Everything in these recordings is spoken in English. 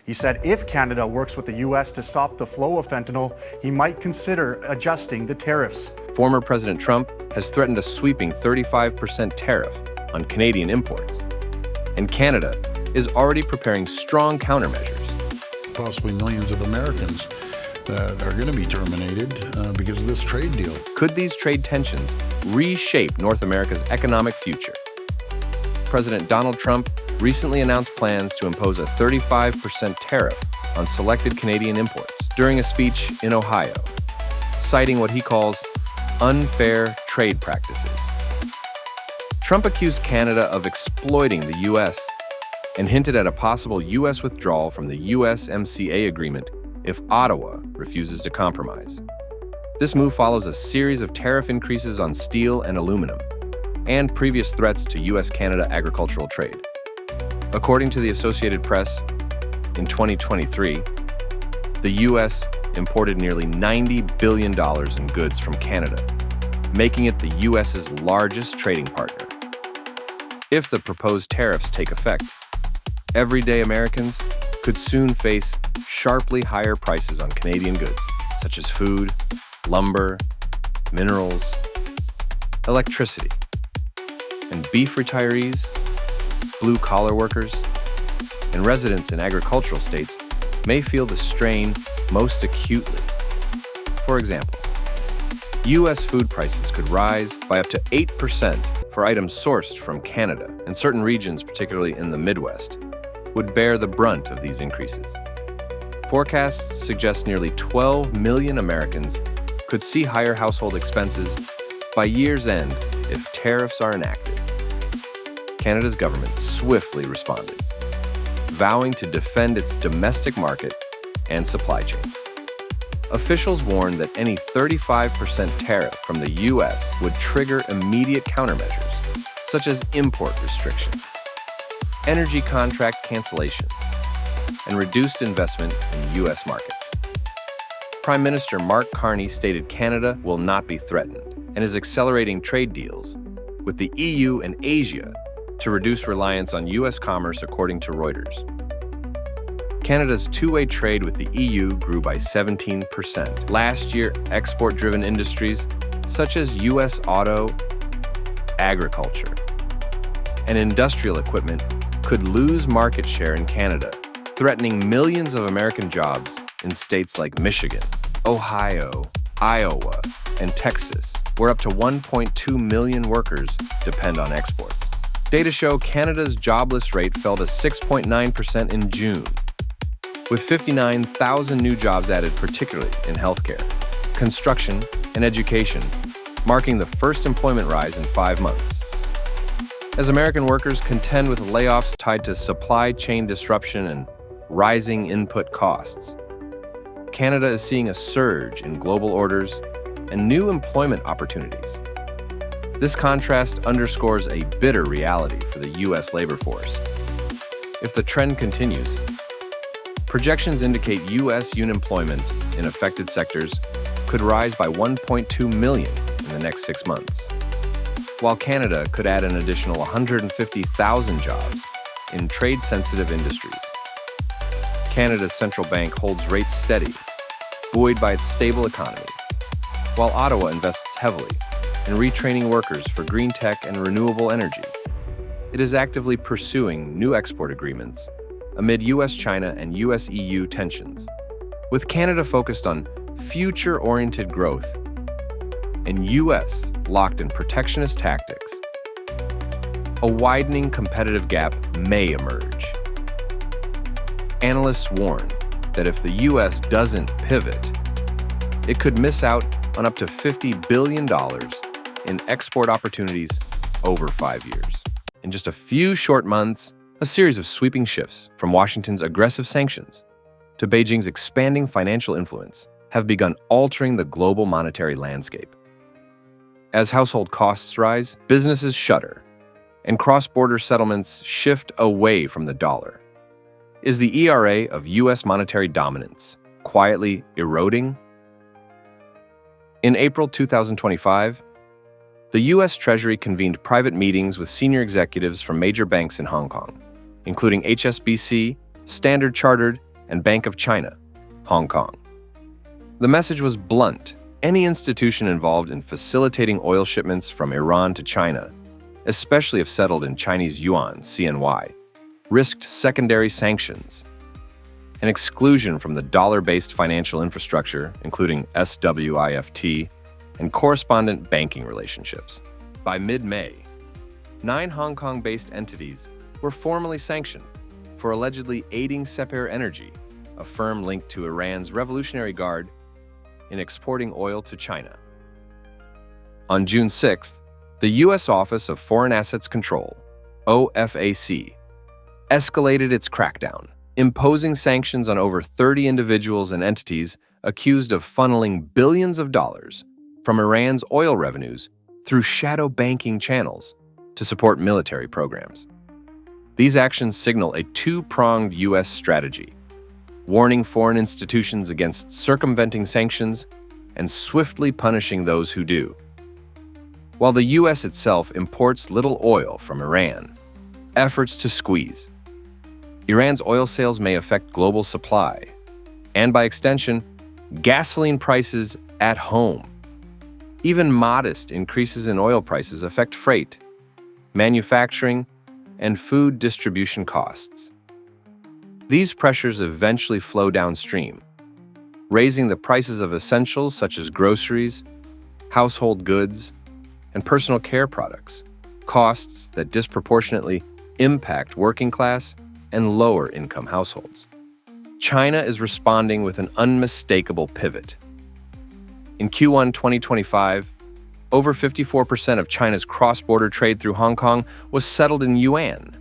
He said if Canada works with the U.S. to stop the flow of fentanyl, he might consider adjusting the tariffs. Former President Trump has threatened a sweeping 35% tariff on Canadian imports. And Canada is already preparing strong countermeasures. Possibly millions of Americans that are going to be terminated because of this trade deal. Could these trade tensions reshape North America's economic future? President Donald Trump recently announced plans to impose a 35% tariff on selected Canadian imports during a speech in Ohio, citing what he calls unfair trade practices. Trump accused Canada of exploiting the U.S. and hinted at a possible U.S. withdrawal from the USMCA agreement if Ottawa refuses to compromise. This move follows a series of tariff increases on steel and aluminum, and previous threats to U.S.-Canada agricultural trade. According to the Associated Press, in 2023, the U.S. imported nearly $90 billion in goods from Canada, making it the U.S.'s largest trading partner. If the proposed tariffs take effect, everyday Americans could soon face sharply higher prices on Canadian goods, such as food, lumber, minerals, electricity, and beef retirees, blue-collar workers, and residents in agricultural states may feel the strain most acutely. For example, U.S. food prices could rise by up to 8% for items sourced from Canada, and certain regions, particularly in the Midwest, would bear the brunt of these increases. Forecasts suggest nearly 12 million Americans could see higher household expenses by year's end if tariffs are enacted. Canada's government swiftly responded, vowing to defend its domestic market and supply chains. Officials warned that any 35% tariff from the U.S. would trigger immediate countermeasures, such as import restrictions, energy contract cancellations, and reduced investment in U.S. markets. Prime Minister Mark Carney stated Canada will not be threatened and is accelerating trade deals with the EU and Asia to reduce reliance on U.S. commerce, according to Reuters. Canada's two-way trade with the EU grew by 17%. Last year, export-driven industries such as U.S. auto, agriculture, and industrial equipment could lose market share in Canada, threatening millions of American jobs in states like Michigan, Ohio, Iowa, and Texas, where up to 1.2 million workers depend on exports. Data show Canada's jobless rate fell to 6.9% in June, with 59,000 new jobs added, particularly in healthcare, construction, and education, marking the first employment rise in 5 months. As American workers contend with layoffs tied to supply chain disruption and rising input costs, Canada is seeing a surge in global orders and new employment opportunities. This contrast underscores a bitter reality for the U.S. labor force. If the trend continues, projections indicate U.S. unemployment in affected sectors could rise by 1.2 million in the next 6 months, while Canada could add an additional 150,000 jobs in trade-sensitive industries. Canada's central bank holds rates steady, buoyed by its stable economy, while Ottawa invests heavily in retraining workers for green tech and renewable energy. It is actively pursuing new export agreements amid U.S.-China and U.S.-EU tensions, with Canada focused on future-oriented growth and U.S. locked in protectionist tactics. A widening competitive gap may emerge. Analysts warn that if the U.S. doesn't pivot, it could miss out on up to $50 billion in export opportunities over 5 years. In just a few short months, a series of sweeping shifts from Washington's aggressive sanctions to Beijing's expanding financial influence have begun altering the global monetary landscape. As household costs rise, businesses shudder, and cross-border settlements shift away from the dollar. Is the ERA of U.S. monetary dominance quietly eroding? In April 2025, the U.S. Treasury convened private meetings with senior executives from major banks in Hong Kong, including HSBC, Standard Chartered, and Bank of China, Hong Kong. The message was blunt. Any institution involved in facilitating oil shipments from Iran to China, especially if settled in Chinese yuan, CNY, risked secondary sanctions. An exclusion from the dollar-based financial infrastructure, including SWIFT, and correspondent banking relationships. By mid-May, 9 Hong Kong-based entities were formally sanctioned for allegedly aiding Sepher Energy, a firm linked to Iran's Revolutionary Guard, in exporting oil to China. On June 6th, the U.S. Office of Foreign Assets Control, OFAC, escalated its crackdown, imposing sanctions on over 30 individuals and entities accused of funneling billions of dollars from Iran's oil revenues through shadow banking channels to support military programs. These actions signal a two-pronged U.S. strategy, warning foreign institutions against circumventing sanctions and swiftly punishing those who do. While the U.S. itself imports little oil from Iran, efforts to squeeze Iran's oil sales may affect global supply, and by extension, gasoline prices at home. Even modest increases in oil prices affect freight, manufacturing, and food distribution costs. These pressures eventually flow downstream, raising the prices of essentials such as groceries, household goods, and personal care products, costs that disproportionately impact working class and lower-income households. China is responding with an unmistakable pivot. In Q1 2025, over 54% of China's cross-border trade through Hong Kong was settled in yuan,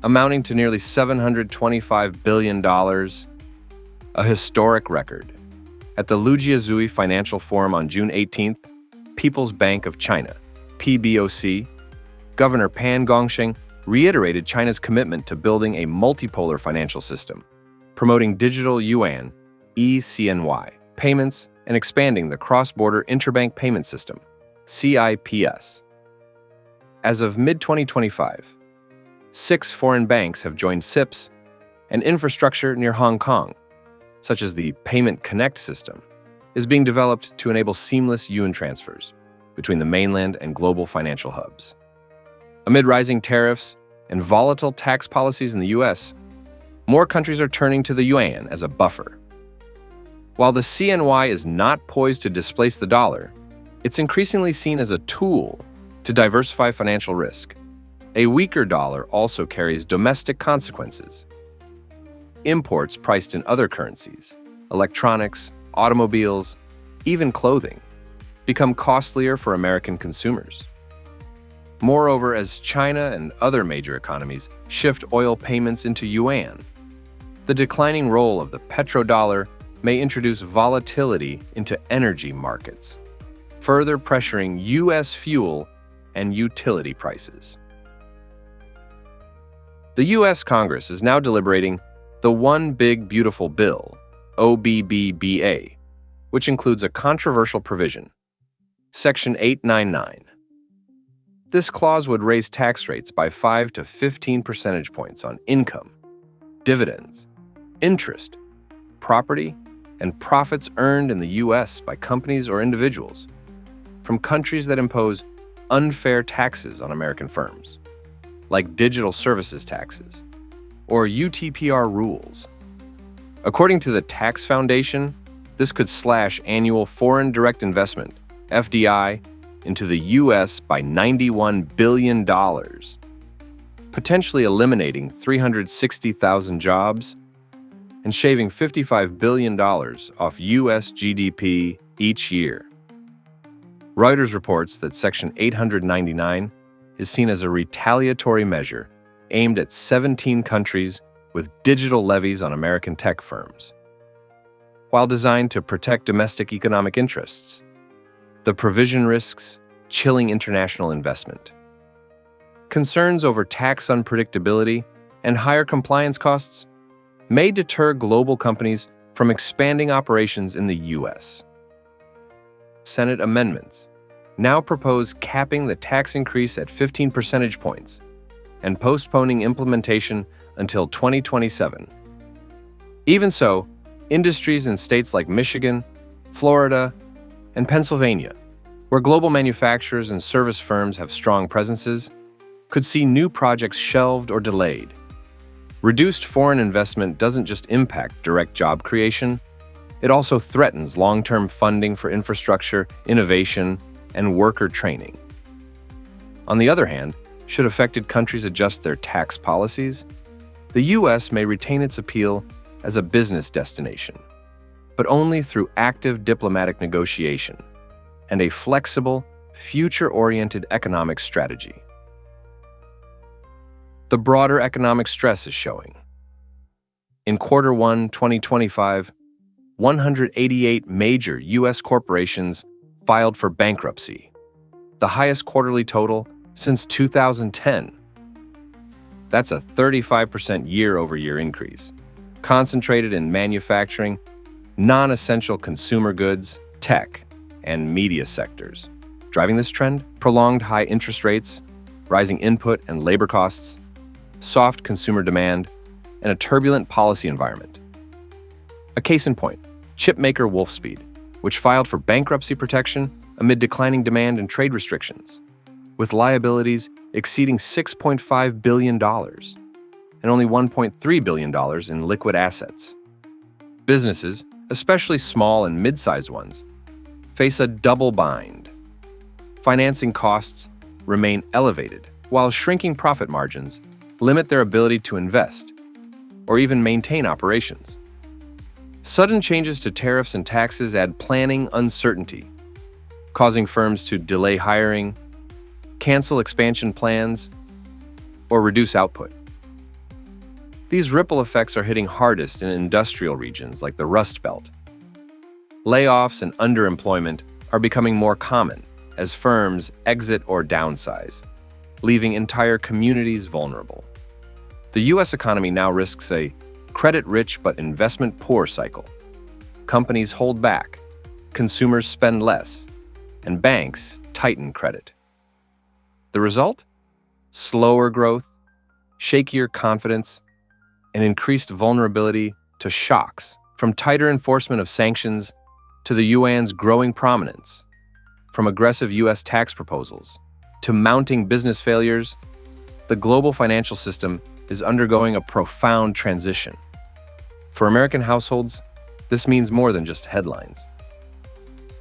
amounting to nearly $725 billion, a historic record. At the Lujiazui Financial Forum on June 18th, People's Bank of China, PBOC, Governor Pan Gongsheng reiterated China's commitment to building a multipolar financial system, promoting digital yuan, eCNY, payments, and expanding the cross-border interbank payment system, CIPS. As of mid-2025, 6 foreign banks have joined CIPS, and infrastructure near Hong Kong, such as the Payment Connect system, is being developed to enable seamless yuan transfers between the mainland and global financial hubs. Amid rising tariffs and volatile tax policies in the U.S., more countries are turning to the yuan as a buffer. While the CNY is not poised to displace the dollar, it's increasingly seen as a tool to diversify financial risk. A weaker dollar also carries domestic consequences. Imports priced in other currencies, electronics, automobiles, even clothing, become costlier for American consumers. Moreover, as China and other major economies shift oil payments into yuan, the declining role of the petrodollar may introduce volatility into energy markets, further pressuring U.S. fuel and utility prices. The U.S. Congress is now deliberating the One Big Beautiful Bill, OBBBA, which includes a controversial provision, Section 899. This clause would raise tax rates by 5 to 15 percentage points on income, dividends, interest, property, and profits earned in the U.S. by companies or individuals from countries that impose unfair taxes on American firms, like digital services taxes or UTPR rules. According to the Tax Foundation, this could slash annual foreign direct investment, FDI, into the U.S. by $91 billion, potentially eliminating 360,000 jobs and shaving $55 billion off U.S. GDP each year. Reuters reports that Section 899 is seen as a retaliatory measure aimed at 17 countries with digital levies on American tech firms. While designed to protect domestic economic interests, the provision risks chilling international investment. Concerns over tax unpredictability and higher compliance costs may deter global companies from expanding operations in the U.S. Senate amendments now propose capping the tax increase at 15 percentage points and postponing implementation until 2027. Even so, industries in states like Michigan, Florida, and Pennsylvania, where global manufacturers and service firms have strong presences, could see new projects shelved or delayed. Reduced foreign investment doesn't just impact direct job creation, it also threatens long-term funding for infrastructure, innovation, and worker training. On the other hand, should affected countries adjust their tax policies, the U.S. may retain its appeal as a business destination, but only through active diplomatic negotiation and a flexible, future-oriented economic strategy. The broader economic stress is showing. In Q1 2025, 188 major U.S. corporations filed for bankruptcy, the highest quarterly total since 2010. That's a 35% year-over-year increase, concentrated in manufacturing, non-essential consumer goods, tech, and media sectors. Driving this trend, prolonged high interest rates, rising input and labor costs, soft consumer demand, and a turbulent policy environment. A case in point, chipmaker Wolfspeed, which filed for bankruptcy protection amid declining demand and trade restrictions, with liabilities exceeding $6.5 billion and only $1.3 billion in liquid assets. Businesses, especially small and mid-sized ones, face a double bind. Financing costs remain elevated, while shrinking profit margins limit their ability to invest or even maintain operations. Sudden changes to tariffs and taxes add planning uncertainty, causing firms to delay hiring, cancel expansion plans, or reduce output. These ripple effects are hitting hardest in industrial regions like the Rust Belt. Layoffs and underemployment are becoming more common as firms exit or downsize, leaving entire communities vulnerable. The U.S. economy now risks a credit-rich but investment-poor cycle. Companies hold back, consumers spend less, and banks tighten credit. The result? Slower growth, shakier confidence, and increased vulnerability to shocks, from tighter enforcement of sanctions to the yuan's growing prominence, from aggressive U.S. tax proposals to mounting business failures. The global financial system is undergoing a profound transition. For American households, this means more than just headlines.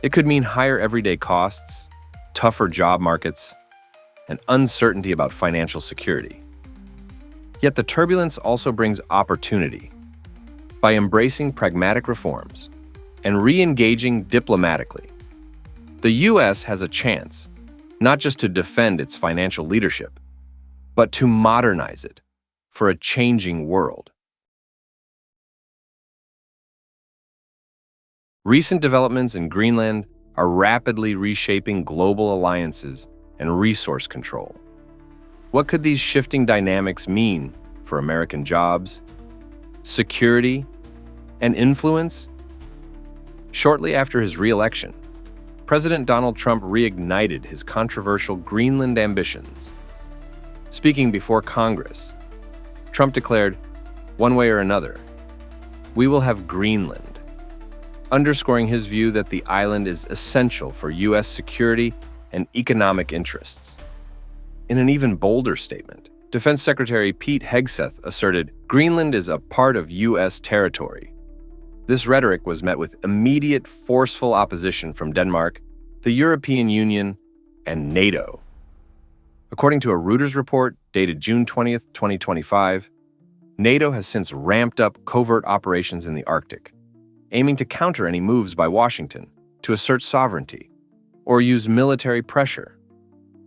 It could mean higher everyday costs, tougher job markets, and uncertainty about financial security. Yet the turbulence also brings opportunity. By embracing pragmatic reforms and re-engaging diplomatically, the U.S. has a chance not just to defend its financial leadership, but to modernize it for a changing world. Recent developments in Greenland are rapidly reshaping global alliances and resource control. What could these shifting dynamics mean for American jobs, security, and influence? Shortly after his re-election, President Donald Trump reignited his controversial Greenland ambitions. Speaking before Congress, Trump declared, "One way or another, we will have Greenland," underscoring his view that the island is essential for U.S. security and economic interests. In an even bolder statement, Defense Secretary Pete Hegseth asserted, "Greenland is a part of U.S. territory." This rhetoric was met with immediate, forceful opposition from Denmark, the European Union, and NATO. According to a Reuters report dated June 20, 2025, NATO has since ramped up covert operations in the Arctic, aiming to counter any moves by Washington to assert sovereignty or use military pressure.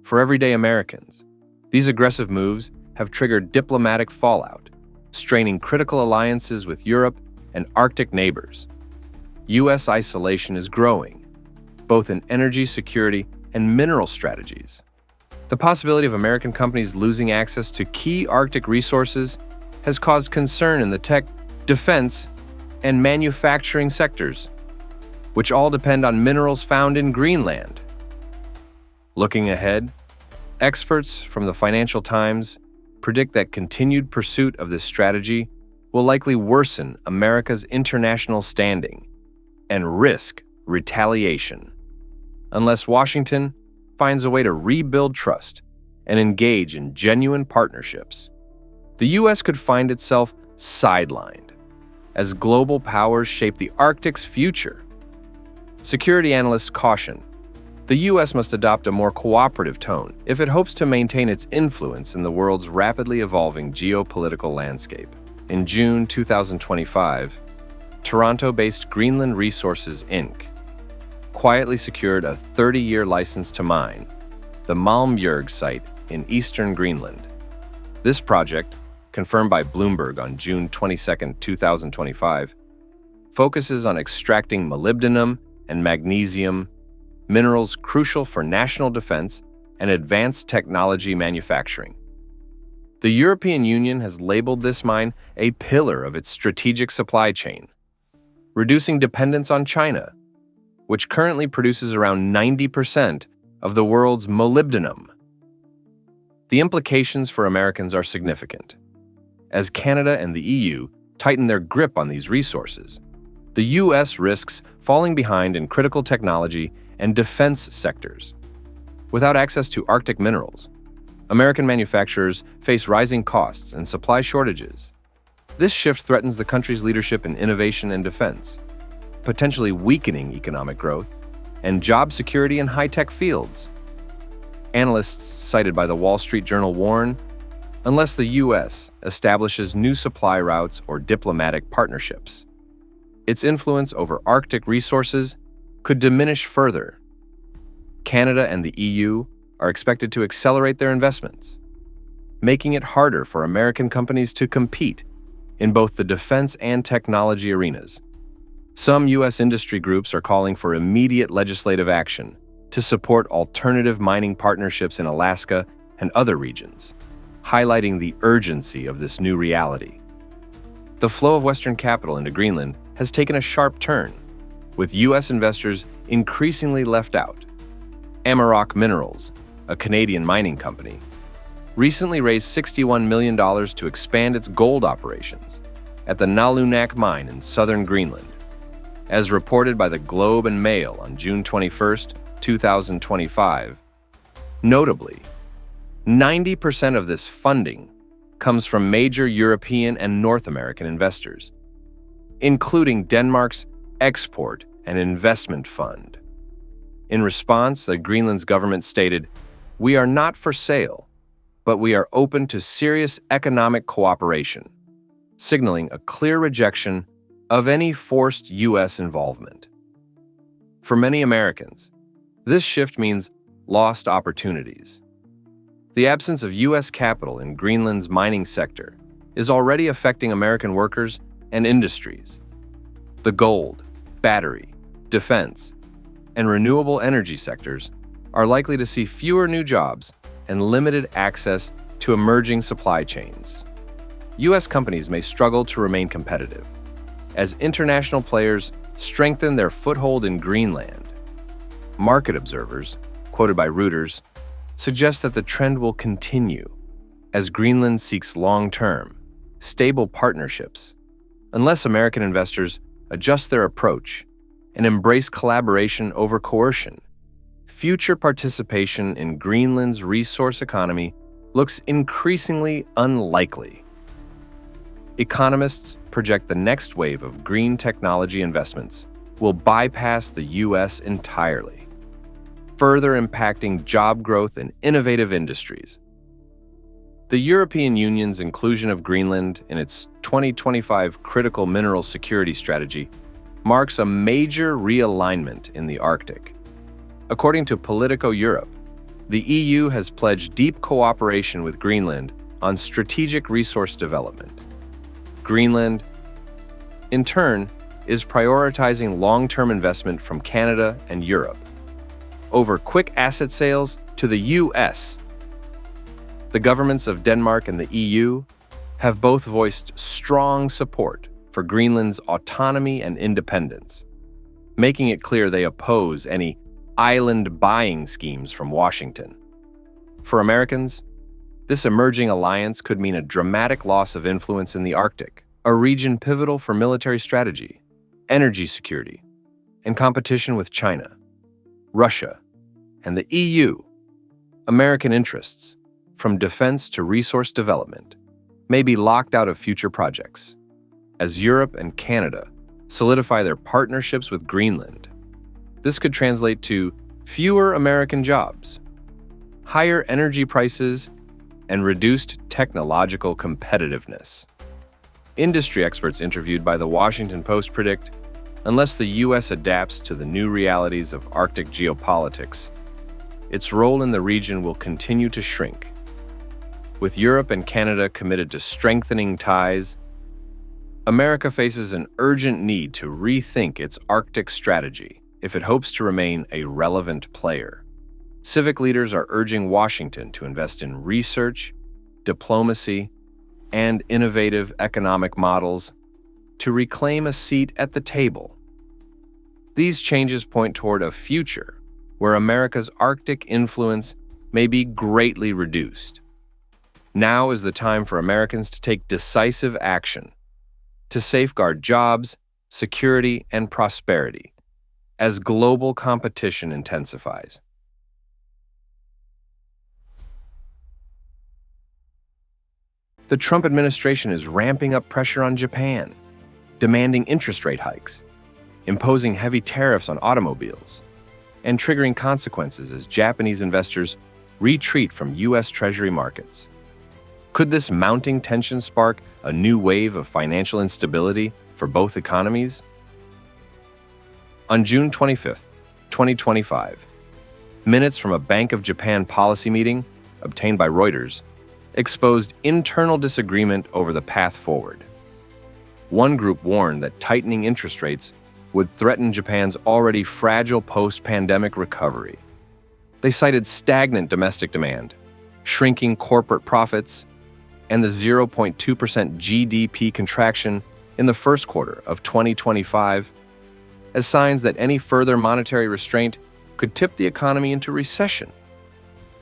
For everyday Americans, these aggressive moves have triggered diplomatic fallout, straining critical alliances with Europe and Arctic neighbors. U.S. isolation is growing, both in energy security and mineral strategies. The possibility of American companies losing access to key Arctic resources has caused concern in the tech, defense, and manufacturing sectors, which all depend on minerals found in Greenland. Looking ahead, experts from the Financial Times predict that continued pursuit of this strategy will likely worsen America's international standing and risk retaliation unless Washington finds a way to rebuild trust and engage in genuine partnerships. The U.S. could find itself sidelined as global powers shape the Arctic's future. Security analysts caution the U.S. must adopt a more cooperative tone if it hopes to maintain its influence in the world's rapidly evolving geopolitical landscape. In June 2025, Toronto-based Greenland Resources, Inc. quietly secured a 30-year license to mine the Malmbjerg site in eastern Greenland. This project, confirmed by Bloomberg on June 22, 2025, focuses on extracting molybdenum and magnesium, minerals crucial for national defense and advanced technology manufacturing. The European Union has labeled this mine a pillar of its strategic supply chain, reducing dependence on China, which currently produces around 90% of the world's molybdenum. The implications for Americans are significant. As Canada and the EU tighten their grip on these resources, the U.S. risks falling behind in critical technology and defense sectors. Without access to Arctic minerals, American manufacturers face rising costs and supply shortages. This shift threatens the country's leadership in innovation and defense, potentially weakening economic growth and job security in high-tech fields. Analysts cited by the Wall Street Journal warn, unless the U.S. establishes new supply routes or diplomatic partnerships, its influence over Arctic resources could diminish further. Canada and the EU are expected to accelerate their investments, making it harder for American companies to compete in both the defense and technology arenas. Some U.S. industry groups are calling for immediate legislative action to support alternative mining partnerships in Alaska and other regions, highlighting the urgency of this new reality. The flow of Western capital into Greenland has taken a sharp turn, with U.S. investors increasingly left out. Amaroq Minerals, a Canadian mining company, recently raised $61 million to expand its gold operations at the Nalunak mine in southern Greenland. As reported by the Globe and Mail on June 21, 2025, notably, 90% of this funding comes from major European and North American investors, including Denmark's Export and Investment Fund. In response, the Greenland's government stated, "We are not for sale, but we are open to serious economic cooperation," signaling a clear rejection of any forced U.S. involvement. For many Americans, this shift means lost opportunities. The absence of U.S. capital in Greenland's mining sector is already affecting American workers and industries. The gold, battery, defense, and renewable energy sectors are likely to see fewer new jobs and limited access to emerging supply chains. U.S. companies may struggle to remain competitive as international players strengthen their foothold in Greenland. Market observers, quoted by Reuters, suggest that the trend will continue as Greenland seeks long-term, stable partnerships, unless American investors adjust their approach and embrace collaboration over coercion. Future participation in Greenland's resource economy looks increasingly unlikely. Economists project the next wave of green technology investments will bypass the U.S. entirely, further impacting job growth in innovative industries. The European Union's inclusion of Greenland in its 2025 Critical Mineral Security Strategy marks a major realignment in the Arctic. According to Politico Europe, the EU has pledged deep cooperation with Greenland on strategic resource development. Greenland, in turn, is prioritizing long-term investment from Canada and Europe over quick asset sales to the U.S. The governments of Denmark and the EU have both voiced strong support for Greenland's autonomy and independence, making it clear they oppose any island buying schemes from Washington. For Americans, this emerging alliance could mean a dramatic loss of influence in the Arctic, a region pivotal for military strategy, energy security, and competition with China, Russia, and the EU. American interests, from defense to resource development, may be locked out of future projects, as Europe and Canada solidify their partnerships with Greenland. This could translate to fewer American jobs, higher energy prices, and reduced technological competitiveness. Industry experts interviewed by the Washington Post predict, unless the U.S. adapts to the new realities of Arctic geopolitics, its role in the region will continue to shrink. With Europe and Canada committed to strengthening ties, America faces an urgent need to rethink its Arctic strategy if it hopes to remain a relevant player. Civic leaders are urging Washington to invest in research, diplomacy, and innovative economic models to reclaim a seat at the table. These changes point toward a future where America's Arctic influence may be greatly reduced. Now is the time for Americans to take decisive action to safeguard jobs, security, and prosperity as global competition intensifies. The Trump administration is ramping up pressure on Japan, demanding interest rate hikes, imposing heavy tariffs on automobiles, and triggering consequences as Japanese investors retreat from U.S. Treasury markets. Could this mounting tension spark a new wave of financial instability for both economies? On June 25, 2025, minutes from a Bank of Japan policy meeting, obtained by Reuters, exposed internal disagreement over the path forward. One group warned that tightening interest rates would threaten Japan's already fragile post-pandemic recovery. They cited stagnant domestic demand, shrinking corporate profits, and the 0.2% GDP contraction in the first quarter of 2025 as signs that any further monetary restraint could tip the economy into recession.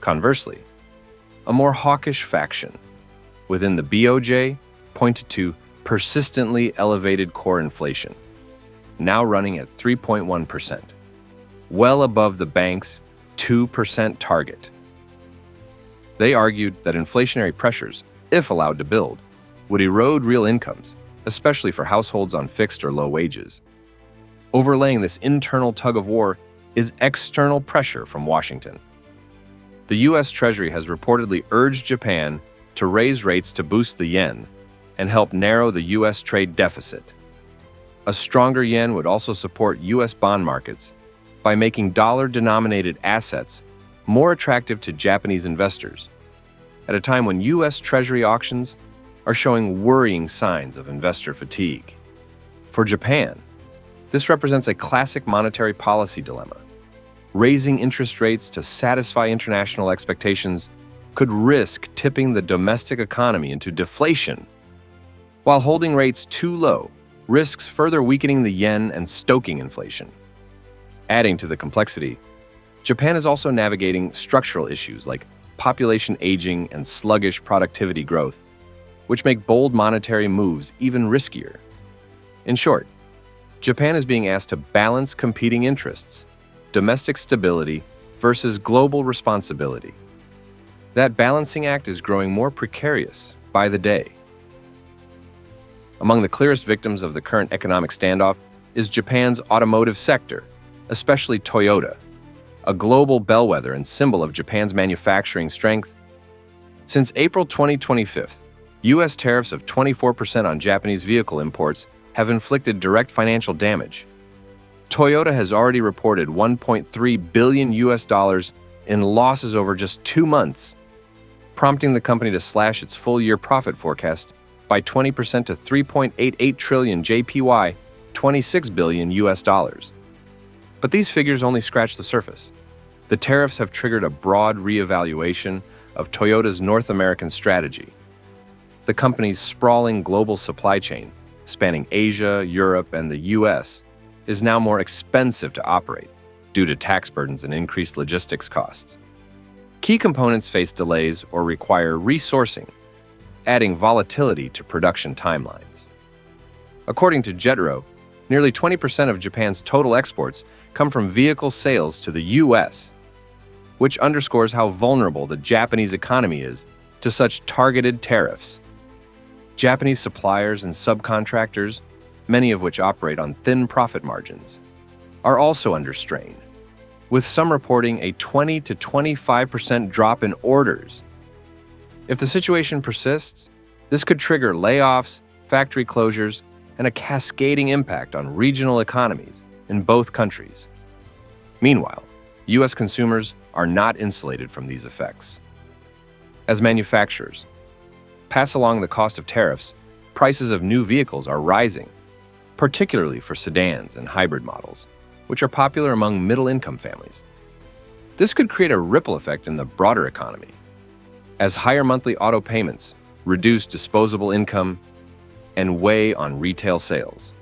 Conversely, a more hawkish faction within the BOJ pointed to persistently elevated core inflation, now running at 3.1%, well above the bank's 2% target. They argued that inflationary pressures, if allowed to build, would erode real incomes, especially for households on fixed or low wages. Overlaying this internal tug-of-war is external pressure from Washington. The U.S. Treasury has reportedly urged Japan to raise rates to boost the yen and help narrow the U.S. trade deficit. A stronger yen would also support U.S. bond markets by making dollar-denominated assets more attractive to Japanese investors, at a time when U.S. Treasury auctions are showing worrying signs of investor fatigue. For Japan, this represents a classic monetary policy dilemma. Raising interest rates to satisfy international expectations could risk tipping the domestic economy into deflation, while holding rates too low risks further weakening the yen and stoking inflation. Adding to the complexity, Japan is also navigating structural issues like population aging and sluggish productivity growth, which make bold monetary moves even riskier. In short, Japan is being asked to balance competing interests, domestic stability versus global responsibility. That balancing act is growing more precarious by the day. Among the clearest victims of the current economic standoff is Japan's automotive sector, especially Toyota, a global bellwether and symbol of Japan's manufacturing strength. Since April 2025, U.S. tariffs of 24% on Japanese vehicle imports have inflicted direct financial damage. Toyota has already reported $1.3 billion in losses over just 2 months, prompting the company to slash its full-year profit forecast by 20% to 3.88 trillion JPY, $26 billion. But these figures only scratch the surface. The tariffs have triggered a broad reevaluation of Toyota's North American strategy. The company's sprawling global supply chain, spanning Asia, Europe, and the U.S., is now more expensive to operate due to tax burdens and increased logistics costs. Key components face delays or require resourcing, adding volatility to production timelines. According to Jetro, nearly 20% of Japan's total exports come from vehicle sales to the U.S., which underscores how vulnerable the Japanese economy is to such targeted tariffs. Japanese suppliers and subcontractors, many of which operate on thin profit margins, are also under strain, with some reporting a 20 to 25% drop in orders. If the situation persists, this could trigger layoffs, factory closures, and a cascading impact on regional economies in both countries. Meanwhile, U.S. consumers are not insulated from these effects. As manufacturers pass along the cost of tariffs, prices of new vehicles are rising, particularly for sedans and hybrid models, which are popular among middle-income families. This could create a ripple effect in the broader economy, as higher monthly auto payments reduce disposable income and weigh on retail sales.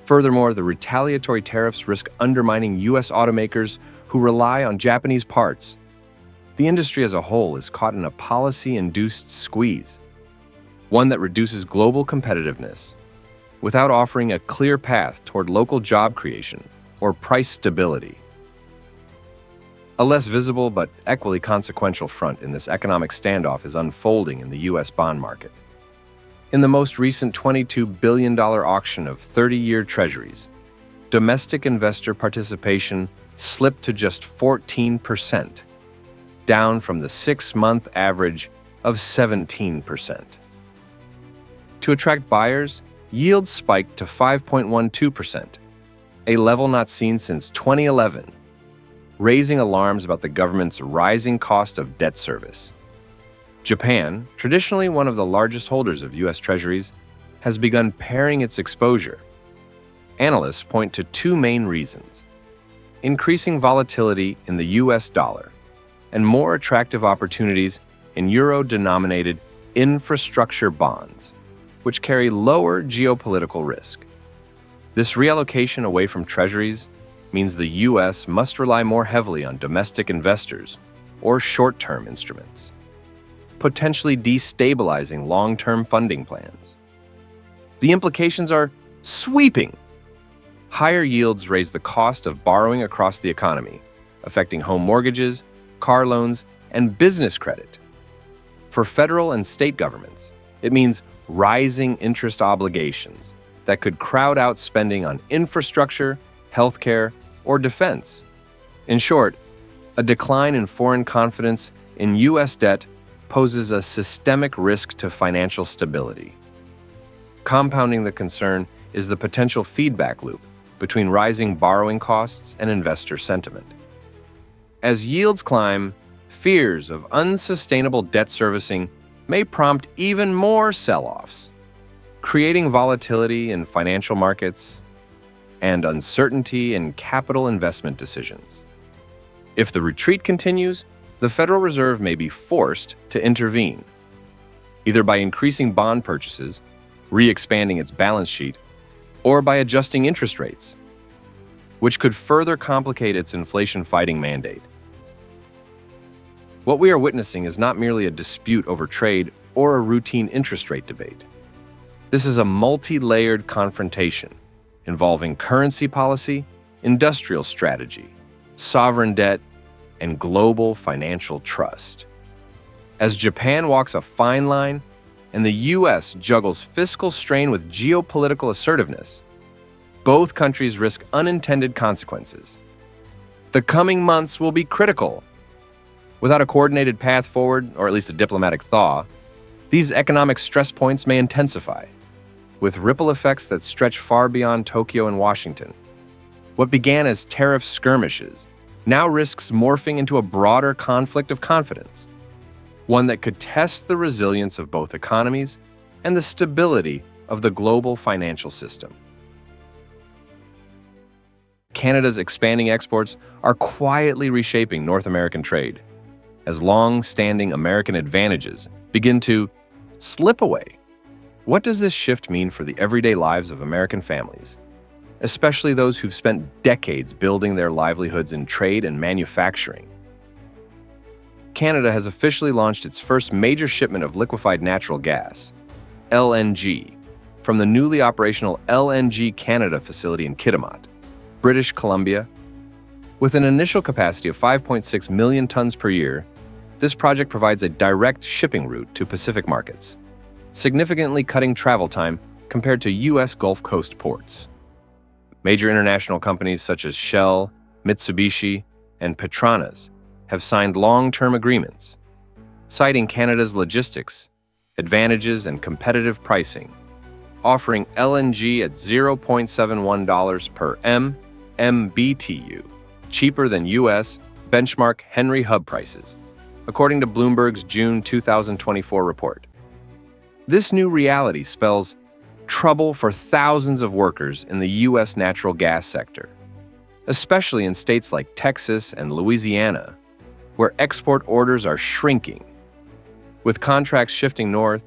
Furthermore, the retaliatory tariffs risk undermining U.S. automakers who rely on Japanese parts. The industry as a whole is caught in a policy-induced squeeze, one that reduces global competitiveness without offering a clear path toward local job creation or price stability. A less visible but equally consequential front in this economic standoff is unfolding in the U.S. bond market. In the most recent $22 billion auction of 30-year treasuries, domestic investor participation slipped to just 14%, down from the 6-month average of 17%. To attract buyers, yields spiked to 5.12%, a level not seen since 2011, raising alarms about the government's rising cost of debt service. Japan, traditionally one of the largest holders of U.S. Treasuries, has begun paring its exposure. Analysts point to two main reasons: increasing volatility in the U.S. dollar and more attractive opportunities in euro-denominated infrastructure bonds, which carry lower geopolitical risk. This reallocation away from treasuries means the U.S. must rely more heavily on domestic investors or short-term instruments, potentially destabilizing long-term funding plans. The implications are sweeping. Higher yields raise the cost of borrowing across the economy, affecting home mortgages, car loans, and business credit. For federal and state governments, it means rising interest obligations that could crowd out spending on infrastructure, healthcare, or defense. In short, a decline in foreign confidence in U.S. debt poses a systemic risk to financial stability. Compounding the concern is the potential feedback loop between rising borrowing costs and investor sentiment. As yields climb, fears of unsustainable debt servicing may prompt even more sell-offs, creating volatility in financial markets and uncertainty in capital investment decisions. If the retreat continues, the Federal Reserve may be forced to intervene, either by increasing bond purchases, re-expanding its balance sheet, or by adjusting interest rates, which could further complicate its inflation-fighting mandate. What we are witnessing is not merely a dispute over trade or a routine interest rate debate. This is a multi-layered confrontation involving currency policy, industrial strategy, sovereign debt, and global financial trust. As Japan walks a fine line and the U.S. juggles fiscal strain with geopolitical assertiveness, both countries risk unintended consequences. The coming months will be critical. Without a coordinated path forward, or at least a diplomatic thaw, these economic stress points may intensify, with ripple effects that stretch far beyond Tokyo and Washington. What began as tariff skirmishes now risks morphing into a broader conflict of confidence, one that could test the resilience of both economies and the stability of the global financial system. Canada's expanding exports are quietly reshaping North American trade, as long-standing American advantages begin to slip away. What does this shift mean for the everyday lives of American families, especially those who've spent decades building their livelihoods in trade and manufacturing? Canada has officially launched its first major shipment of liquefied natural gas, LNG, from the newly operational LNG Canada facility in Kitimat, British Columbia. With an initial capacity of 5.6 million tons per year, this project provides a direct shipping route to Pacific markets, significantly cutting travel time compared to U.S. Gulf Coast ports. Major international companies such as Shell, Mitsubishi, and Petronas have signed long-term agreements, citing Canada's logistics, advantages, and competitive pricing, offering LNG at $0.71 per MMBTU, cheaper than U.S. benchmark Henry Hub prices, according to Bloomberg's June 2024 report. This new reality spells trouble for thousands of workers in the U.S. natural gas sector, especially in states like Texas and Louisiana, where export orders are shrinking. With contracts shifting north,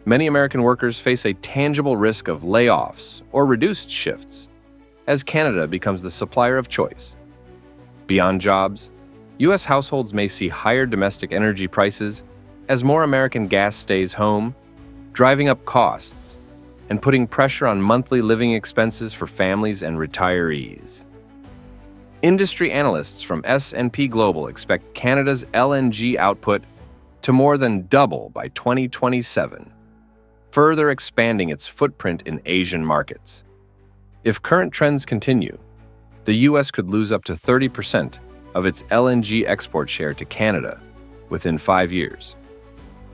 many American workers face a tangible risk of layoffs or reduced shifts as Canada becomes the supplier of choice. Beyond jobs, U.S. households may see higher domestic energy prices as more American gas stays home, driving up costs and putting pressure on monthly living expenses for families and retirees. Industry analysts from S&P Global expect Canada's LNG output to more than double by 2027, further expanding its footprint in Asian markets. If current trends continue, the U.S. could lose up to 30% of its LNG export share to Canada within 5 years,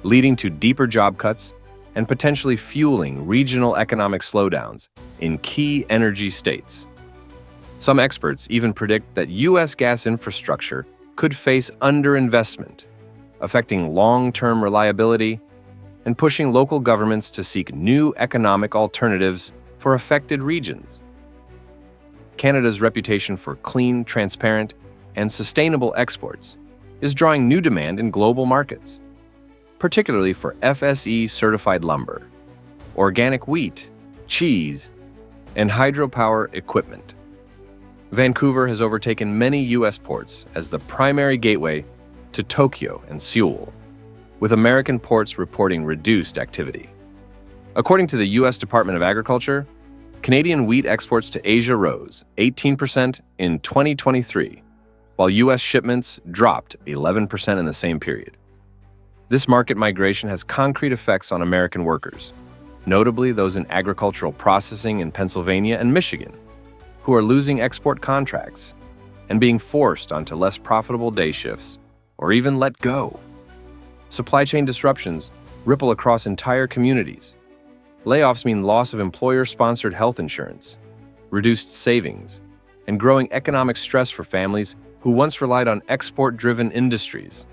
leading to deeper job cuts and potentially fueling regional economic slowdowns in key energy states. Some experts even predict that U.S. gas infrastructure could face underinvestment, affecting long-term reliability and pushing local governments to seek new economic alternatives for affected regions. Canada's reputation for clean, transparent, and sustainable exports is drawing new demand in global markets, particularly for FSC-certified lumber, organic wheat, cheese, and hydropower equipment. Vancouver has overtaken many U.S. ports as the primary gateway to Tokyo and Seoul, with American ports reporting reduced activity. According to the U.S. Department of Agriculture, Canadian wheat exports to Asia rose 18% in 2023, while U.S. shipments dropped 11% in the same period. This market migration has concrete effects on American workers, notably those in agricultural processing in Pennsylvania and Michigan, who are losing export contracts and being forced onto less profitable day shifts or even let go. Supply chain disruptions ripple across entire communities. Layoffs mean loss of employer-sponsored health insurance, reduced savings, and growing economic stress for families who once relied on export-driven industries.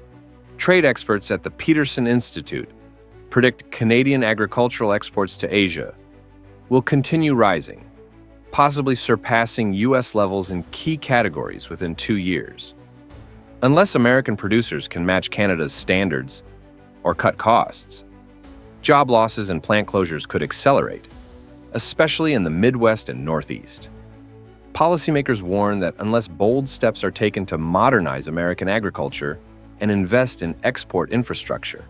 Trade experts at the Peterson Institute predict Canadian agricultural exports to Asia will continue rising, possibly surpassing U.S. levels in key categories within 2 years. Unless American producers can match Canada's standards or cut costs, job losses and plant closures could accelerate, especially in the Midwest and Northeast. Policymakers warn that unless bold steps are taken to modernize American agriculture and invest in export infrastructure,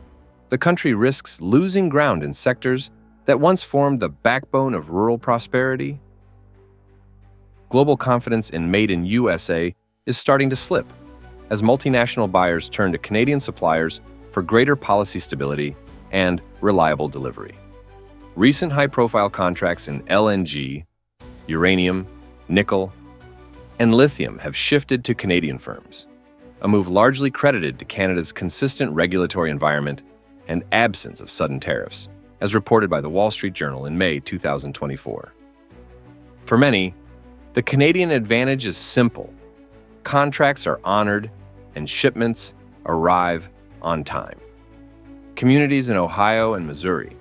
the country risks losing ground in sectors that once formed the backbone of rural prosperity. Global confidence in Made in USA is starting to slip as multinational buyers turn to Canadian suppliers for greater policy stability and reliable delivery. Recent high-profile contracts in LNG, uranium, nickel, and lithium have shifted to Canadian firms, a move largely credited to Canada's consistent regulatory environment and absence of sudden tariffs, as reported by the Wall Street Journal in May 2024. For many, the Canadian advantage is simple. Contracts are honored and shipments arrive on time. Communities in Ohio and Missouri,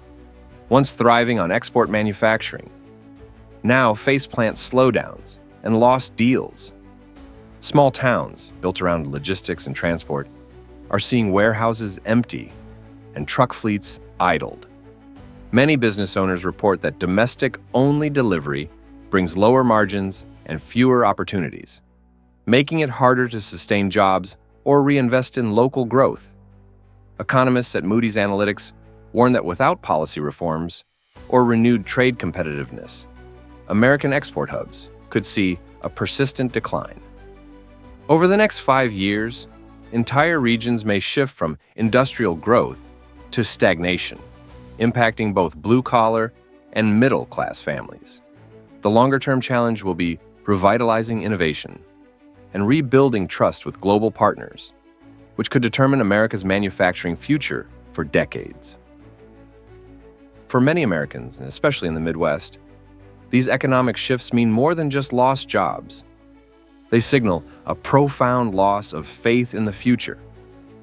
once thriving on export manufacturing, now face plant slowdowns and lost deals. Small towns, built around logistics and transport, are seeing warehouses empty and truck fleets idled. Many business owners report that domestic-only delivery brings lower margins and fewer opportunities, making it harder to sustain jobs or reinvest in local growth. Economists at Moody's Analytics warn that without policy reforms, or renewed trade competitiveness, American export hubs could see a persistent decline. Over the next 5 years, entire regions may shift from industrial growth to stagnation, impacting both blue-collar and middle-class families. The longer-term challenge will be revitalizing innovation and rebuilding trust with global partners, which could determine America's manufacturing future for decades. For many Americans, and especially in the Midwest, these economic shifts mean more than just lost jobs. They signal a profound loss of faith in the future.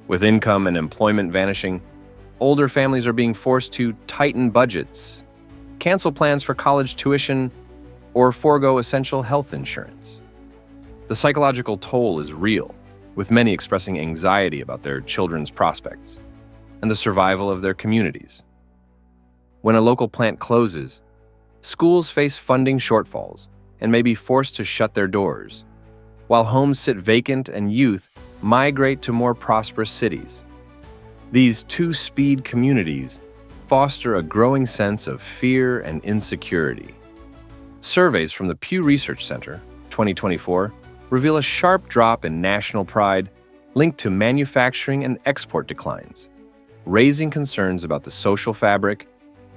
With income and employment vanishing, older families are being forced to tighten budgets, cancel plans for college tuition, or forego essential health insurance. The psychological toll is real, with many expressing anxiety about their children's prospects and the survival of their communities. When a local plant closes, schools face funding shortfalls and may be forced to shut their doors, while homes sit vacant and youth migrate to more prosperous cities. These two-speed communities foster a growing sense of fear and insecurity. Surveys from the Pew Research Center, 2024, reveal a sharp drop in national pride linked to manufacturing and export declines, raising concerns about the social fabric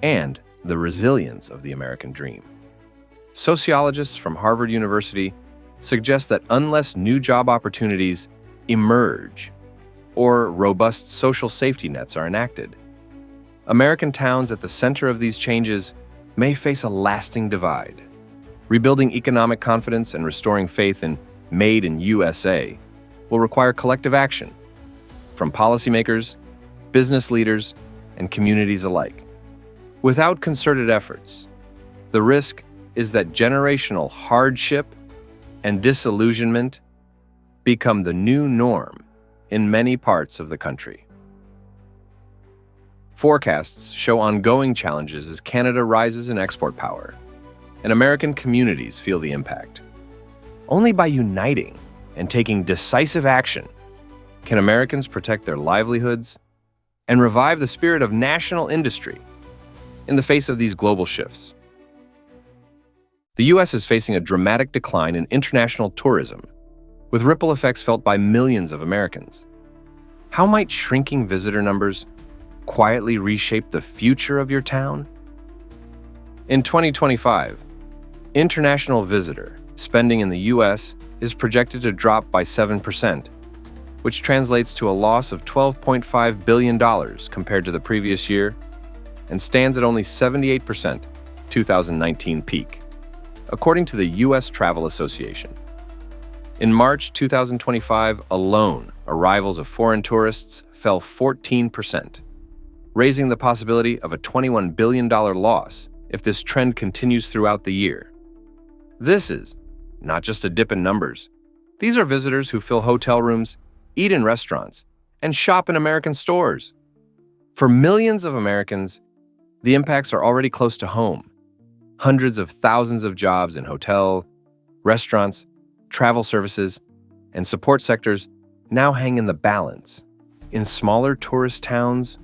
and the resilience of the American dream. Sociologists from Harvard University suggest that unless new job opportunities emerge or robust social safety nets are enacted, American towns at the center of these changes may face a lasting divide. Rebuilding economic confidence and restoring faith in Made in USA will require collective action from policymakers, business leaders, and communities alike. Without concerted efforts, the risk is that generational hardship and disillusionment become the new norm in many parts of the country. Forecasts show ongoing challenges as Canada rises in export power, and American communities feel the impact. Only by uniting and taking decisive action can Americans protect their livelihoods and revive the spirit of national industry in the face of these global shifts. The U.S. is facing a dramatic decline in international tourism, with ripple effects felt by millions of Americans. How might shrinking visitor numbers quietly reshape the future of your town? In 2025, international visitor spending in the U.S. is projected to drop by 7%, which translates to a loss of $12.5 billion compared to the previous year and stands at only 78% 2019 peak, according to the U.S. Travel Association. In March 2025 alone, arrivals of foreign tourists fell 14%, raising the possibility of a $21 billion loss if this trend continues throughout the year. This is not just a dip in numbers. These are visitors who fill hotel rooms, eat in restaurants, and shop in American stores. For millions of Americans, the impacts are already close to home. Hundreds of thousands of jobs in hotel, restaurants, travel services, and support sectors now hang in the balance. In smaller tourist towns,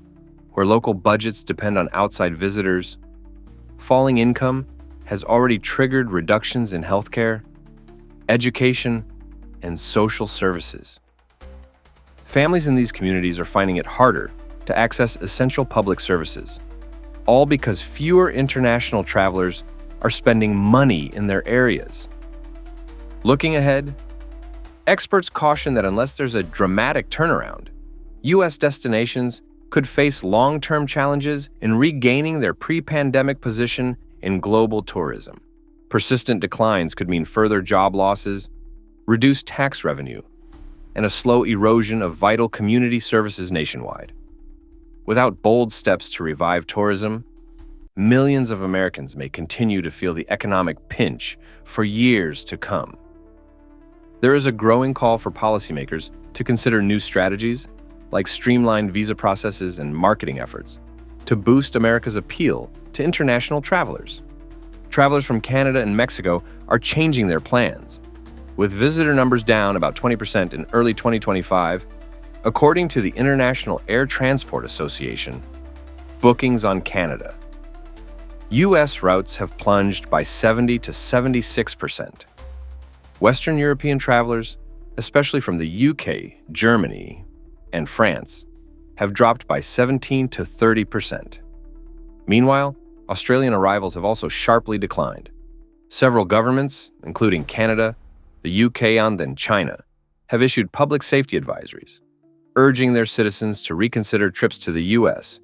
where local budgets depend on outside visitors, falling income has already triggered reductions in healthcare, education, and social services. Families in these communities are finding it harder to access essential public services, all because fewer international travelers are spending money in their areas. Looking ahead, experts caution that unless there's a dramatic turnaround, U.S. destinations could face long-term challenges in regaining their pre-pandemic position in global tourism. Persistent declines could mean further job losses, reduced tax revenue, and a slow erosion of vital community services nationwide. Without bold steps to revive tourism, millions of Americans may continue to feel the economic pinch for years to come. There is a growing call for policymakers to consider new strategies, like streamlined visa processes and marketing efforts, to boost America's appeal to international travelers. Travelers from Canada and Mexico are changing their plans, with visitor numbers down about 20% in early 2025. According to the International Air Transport Association, bookings on Canada, U.S. routes have plunged by 70 to 76%. Western European travelers, especially from the UK, Germany, and France, have dropped by 17 to 30%. Meanwhile, Australian arrivals have also sharply declined. Several governments, including Canada, the UK, and China, have issued public safety advisories, urging their citizens to reconsider trips to the U.S.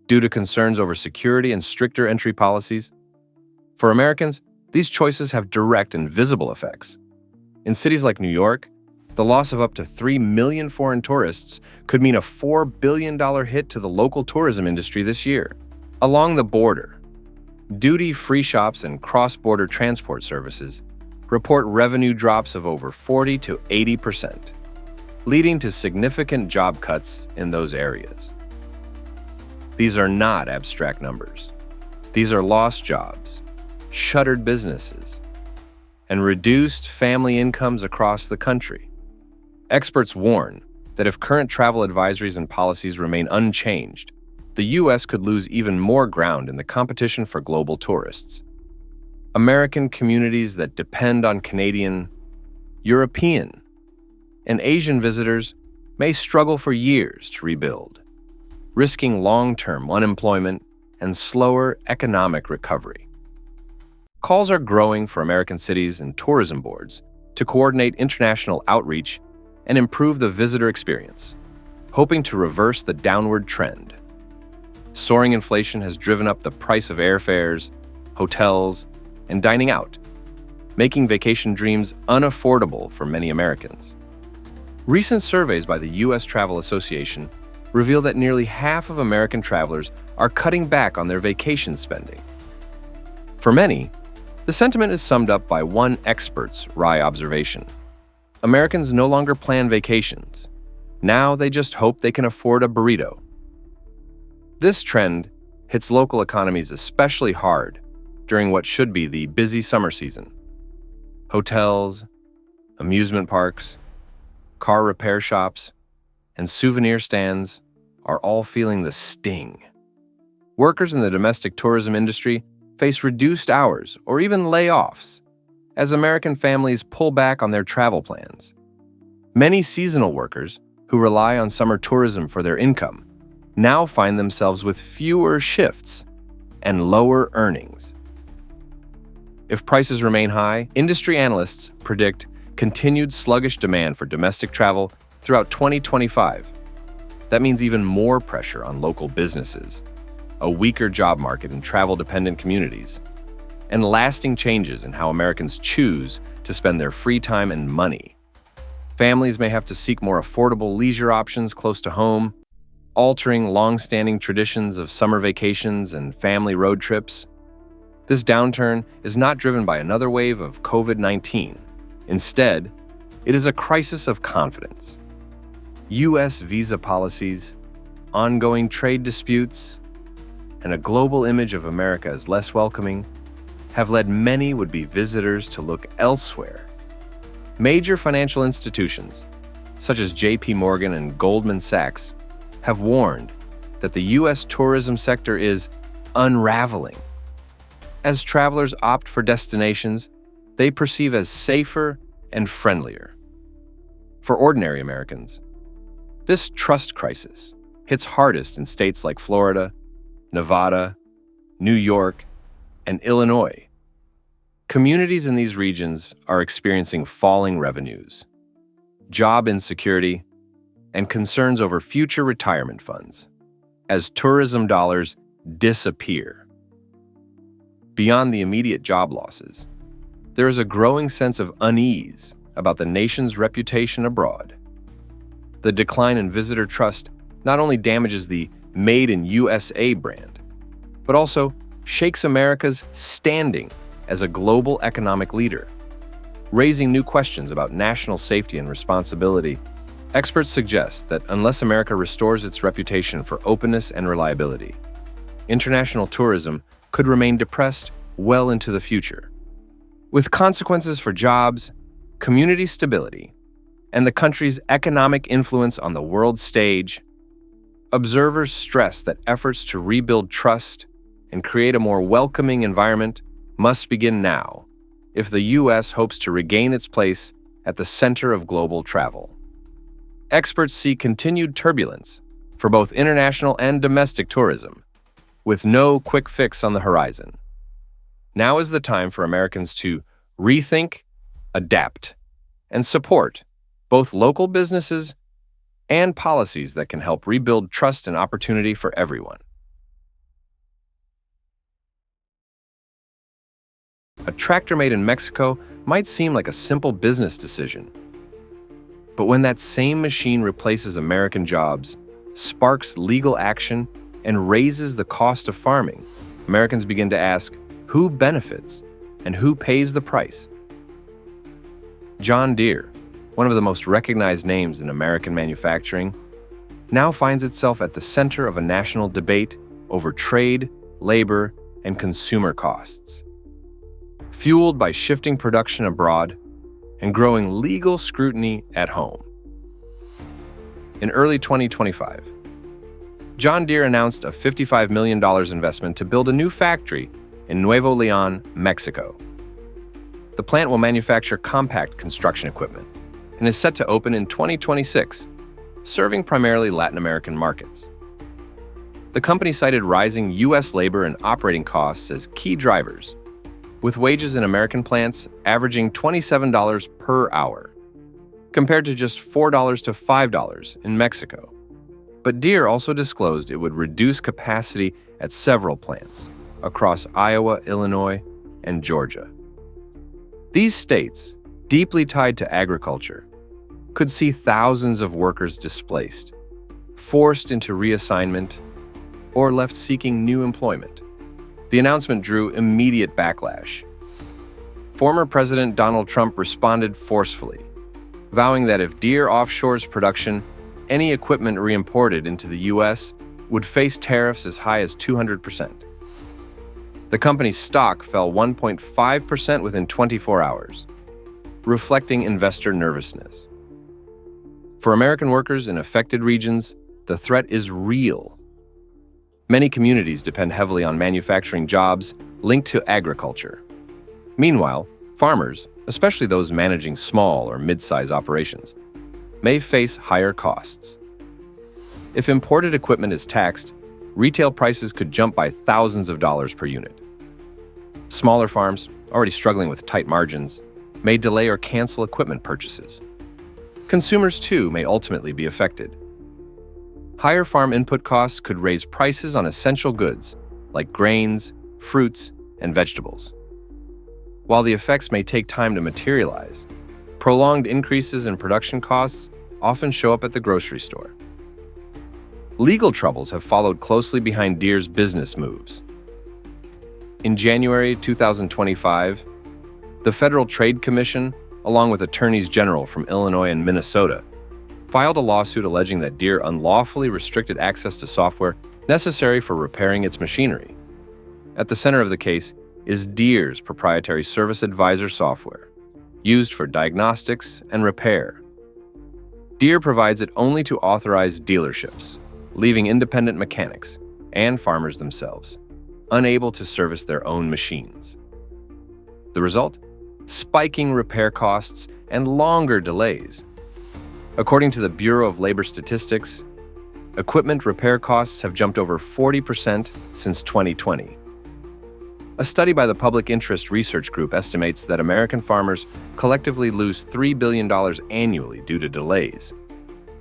due to concerns over security and stricter entry policies. For Americans, these choices have direct and visible effects. In cities like New York, the loss of up to 3 million foreign tourists could mean a $4 billion hit to the local tourism industry this year. Along the border, duty-free shops and cross-border transport services report revenue drops of over 40 to 80%, leading to significant job cuts in those areas. These are not abstract numbers. These are lost jobs, shuttered businesses, and reduced family incomes across the country. Experts warn that if current travel advisories and policies remain unchanged, the U.S. could lose even more ground in the competition for global tourists. American communities that depend on Canadian, European, and Asian visitors may struggle for years to rebuild, risking long-term unemployment and slower economic recovery. Calls are growing for American cities and tourism boards to coordinate international outreach and improve the visitor experience, hoping to reverse the downward trend. Soaring inflation has driven up the price of airfares, hotels, and dining out, making vacation dreams unaffordable for many Americans. Recent surveys by the U.S. Travel Association reveal that nearly half of American travelers are cutting back on their vacation spending. For many, the sentiment is summed up by one expert's wry observation. Americans no longer plan vacations. Now they just hope they can afford a burrito. This trend hits local economies especially hard during what should be the busy summer season. Hotels, amusement parks, car repair shops, and souvenir stands are all feeling the sting. Workers in the domestic tourism industry face reduced hours or even layoffs as American families pull back on their travel plans. Many seasonal workers who rely on summer tourism for their income now find themselves with fewer shifts and lower earnings. If prices remain high, industry analysts predict continued sluggish demand for domestic travel throughout 2025. That means even more pressure on local businesses, a weaker job market in travel-dependent communities, and lasting changes in how Americans choose to spend their free time and money. Families may have to seek more affordable leisure options close to home, altering long-standing traditions of summer vacations and family road trips. This downturn is not driven by another wave of COVID-19. Instead, it is a crisis of confidence. U.S. visa policies, ongoing trade disputes, and a global image of America as less welcoming have led many would-be visitors to look elsewhere. Major financial institutions, such as J.P. Morgan and Goldman Sachs, have warned that the U.S. tourism sector is unraveling. As travelers opt for destinations they perceive as safer and friendlier. For ordinary Americans, this trust crisis hits hardest in states like Florida, Nevada, New York, and Illinois. Communities in these regions are experiencing falling revenues, job insecurity, and concerns over future retirement funds as tourism dollars disappear. Beyond the immediate job losses, there is a growing sense of unease about the nation's reputation abroad. The decline in visitor trust not only damages the Made in USA brand, but also shakes America's standing as a global economic leader, raising new questions about national safety and responsibility. Experts suggest that unless America restores its reputation for openness and reliability, international tourism could remain depressed well into the future, with consequences for jobs, community stability, and the country's economic influence on the world stage. Observers stress that efforts to rebuild trust and create a more welcoming environment must begin now if the U.S. hopes to regain its place at the center of global travel. Experts see continued turbulence for both international and domestic tourism, with no quick fix on the horizon. Now is the time for Americans to rethink, adapt, and support both local businesses and policies that can help rebuild trust and opportunity for everyone. A tractor made in Mexico might seem like a simple business decision. But when that same machine replaces American jobs, sparks legal action, and raises the cost of farming, Americans begin to ask who benefits and who pays the price. John Deere, one of the most recognized names in American manufacturing, now finds itself at the center of a national debate over trade, labor, and consumer costs. Fueled by shifting production abroad and growing legal scrutiny at home. In early 2025, John Deere announced a $55 million investment to build a new factory in Nuevo León, Mexico. The plant will manufacture compact construction equipment and is set to open in 2026, serving primarily Latin American markets. The company cited rising U.S. labor and operating costs as key drivers, with wages in American plants averaging $27 per hour, compared to just $4 to $5 in Mexico. But Deere also disclosed it would reduce capacity at several plants across Iowa, Illinois, and Georgia. These states, deeply tied to agriculture, could see thousands of workers displaced, forced into reassignment, or left seeking new employment. The announcement drew immediate backlash. Former President Donald Trump responded forcefully, vowing that if Deere offshores production, any equipment reimported into the U.S. would face tariffs as high as 200%. The company's stock fell 1.5% within 24 hours, reflecting investor nervousness. For American workers in affected regions, the threat is real. Many communities depend heavily on manufacturing jobs linked to agriculture. Meanwhile, farmers, especially those managing small or mid-size operations, may face higher costs. If imported equipment is taxed, retail prices could jump by thousands of dollars per unit. Smaller farms, already struggling with tight margins, may delay or cancel equipment purchases. Consumers, too, may ultimately be affected. Higher farm input costs could raise prices on essential goods like grains, fruits, and vegetables. While the effects may take time to materialize, prolonged increases in production costs often show up at the grocery store. Legal troubles have followed closely behind Deere's business moves. In January 2025, the Federal Trade Commission, along with attorneys general from Illinois and Minnesota, filed a lawsuit alleging that Deere unlawfully restricted access to software necessary for repairing its machinery. At the center of the case is Deere's proprietary Service Advisor software, used for diagnostics and repair. Deere provides it only to authorized dealerships, leaving independent mechanics and farmers themselves unable to service their own machines. The result? Spiking repair costs and longer delays. According to the Bureau of Labor Statistics, equipment repair costs have jumped over 40% since 2020. A study by the Public Interest Research Group estimates that American farmers collectively lose $3 billion annually due to delays,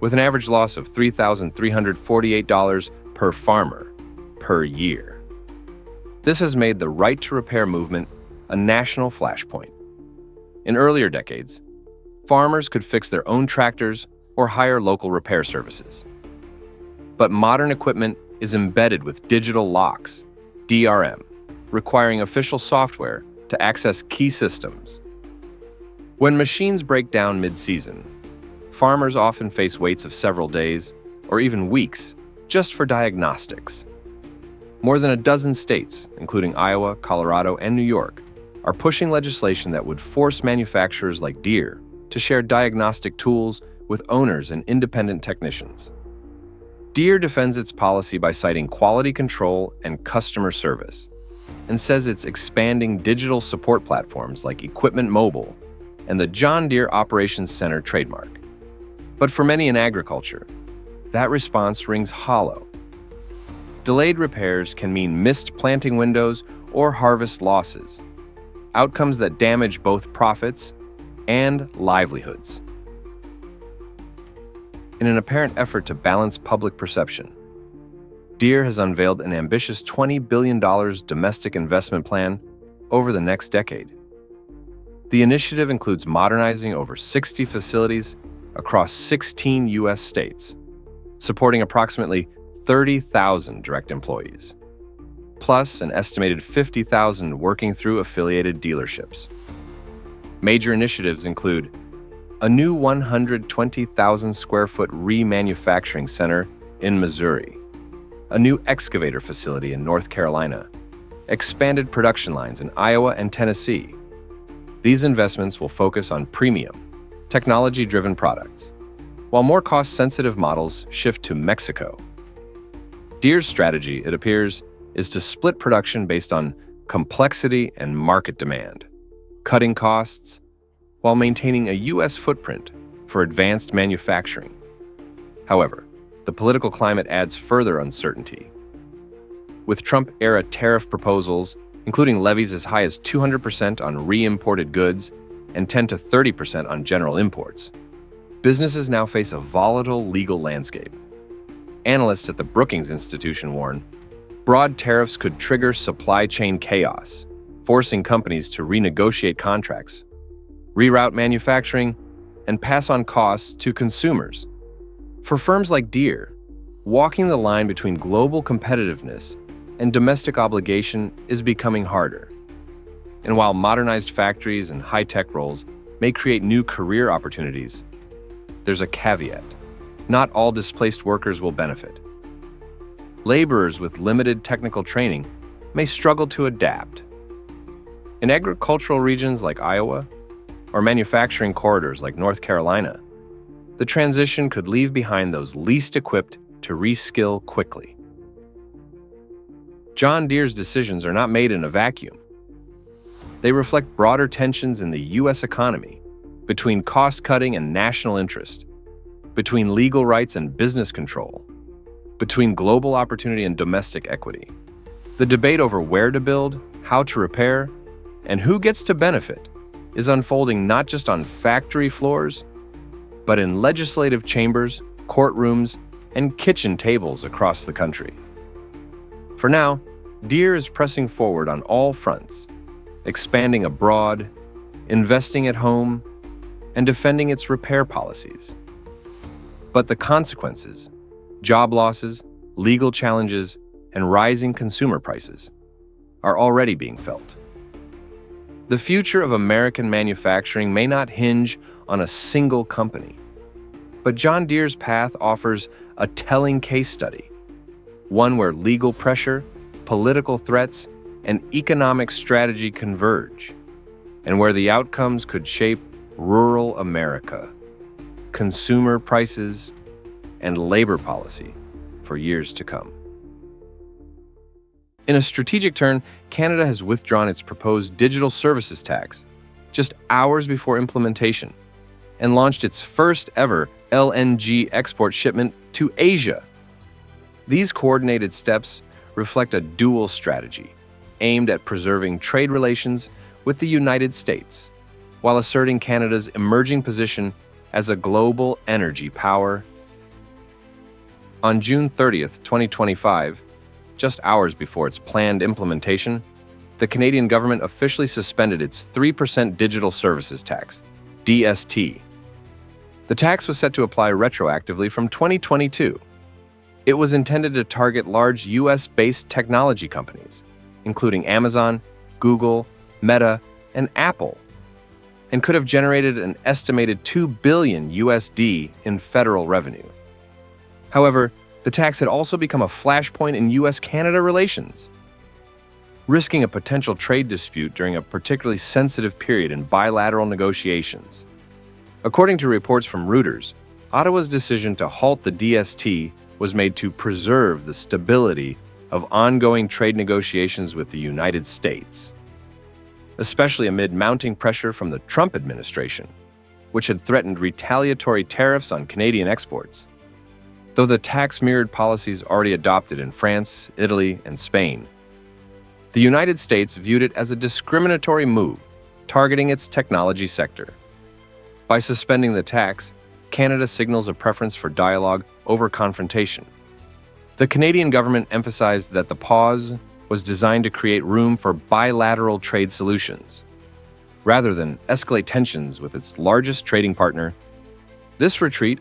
with an average loss of $3,348 per farmer per year. This has made the right to repair movement a national flashpoint. In earlier decades, farmers could fix their own tractors or hire local repair services. But modern equipment is embedded with digital locks, DRM, requiring official software to access key systems. When machines break down mid-season, farmers often face waits of several days or even weeks just for diagnostics. More than a dozen states, including Iowa, Colorado, and New York, are pushing legislation that would force manufacturers like Deere to share diagnostic tools with owners and independent technicians. Deere defends its policy by citing quality control and customer service, and says it's expanding digital support platforms like Equipment Mobile and the John Deere Operations Center trademark. But for many in agriculture, that response rings hollow. Delayed repairs can mean missed planting windows or harvest losses, outcomes that damage both profits and livelihoods. In an apparent effort to balance public perception, Deere has unveiled an ambitious $20 billion domestic investment plan over the next decade. The initiative includes modernizing over 60 facilities across 16 U.S. states, supporting approximately 30,000 direct employees, plus an estimated 50,000 working through affiliated dealerships. Major initiatives include a new 120,000 square foot remanufacturing center in Missouri, a new excavator facility in North Carolina, expanded production lines in Iowa and Tennessee. These investments will focus on premium, technology-driven products, while more cost-sensitive models shift to Mexico. Deere's strategy, it appears, is to split production based on complexity and market demand, cutting costs while maintaining a U.S. footprint for advanced manufacturing. However, the political climate adds further uncertainty. With Trump-era tariff proposals, including levies as high as 200% on re-imported goods and 10 to 30% on general imports, businesses now face a volatile legal landscape. Analysts at the Brookings Institution warn broad tariffs could trigger supply chain chaos, forcing companies to renegotiate contracts, reroute manufacturing, and pass on costs to consumers. For firms like Deere, walking the line between global competitiveness and domestic obligation is becoming harder. And while modernized factories and high-tech roles may create new career opportunities, there's a caveat. Not all displaced workers will benefit. Laborers with limited technical training may struggle to adapt. In agricultural regions like Iowa or manufacturing corridors like North Carolina, the transition could leave behind those least equipped to reskill quickly. John Deere's decisions are not made in a vacuum. They reflect broader tensions in the U.S. economy, between cost-cutting and national interest, between legal rights and business control, between global opportunity and domestic equity. The debate over where to build, how to repair, and who gets to benefit is unfolding not just on factory floors, but in legislative chambers, courtrooms, and kitchen tables across the country. For now, Deere is pressing forward on all fronts, expanding abroad, investing at home, and defending its repair policies. But the consequences, job losses, legal challenges, and rising consumer prices are already being felt. The future of American manufacturing may not hinge on a single company, but John Deere's path offers a telling case study, one where legal pressure, political threats, and economic strategy converge, and where the outcomes could shape rural America, consumer prices, and labor policy for years to come. In a strategic turn, Canada has withdrawn its proposed digital services tax just hours before implementation and launched its first ever LNG export shipment to Asia. These coordinated steps reflect a dual strategy aimed at preserving trade relations with the United States while asserting Canada's emerging position as a global energy power. On June 30th, 2025, just hours before its planned implementation, the Canadian government officially suspended its 3% digital services tax, DST. The tax was set to apply retroactively from 2022. It was intended to target large US-based technology companies, including Amazon, Google, Meta, and Apple, and could have generated an estimated $2 billion USD in federal revenue. However, the tax had also become a flashpoint in US-Canada relations, risking a potential trade dispute during a particularly sensitive period in bilateral negotiations. According to reports from Reuters, Ottawa's decision to halt the DST was made to preserve the stability of ongoing trade negotiations with the United States, especially amid mounting pressure from the Trump administration, which had threatened retaliatory tariffs on Canadian exports. Though the tax mirrored policies already adopted in France, Italy, and Spain, the United States viewed it as a discriminatory move targeting its technology sector. By suspending the tax, Canada signals a preference for dialogue over confrontation. The Canadian government emphasized that the pause was designed to create room for bilateral trade solutions, rather than escalate tensions with its largest trading partner. This retreat,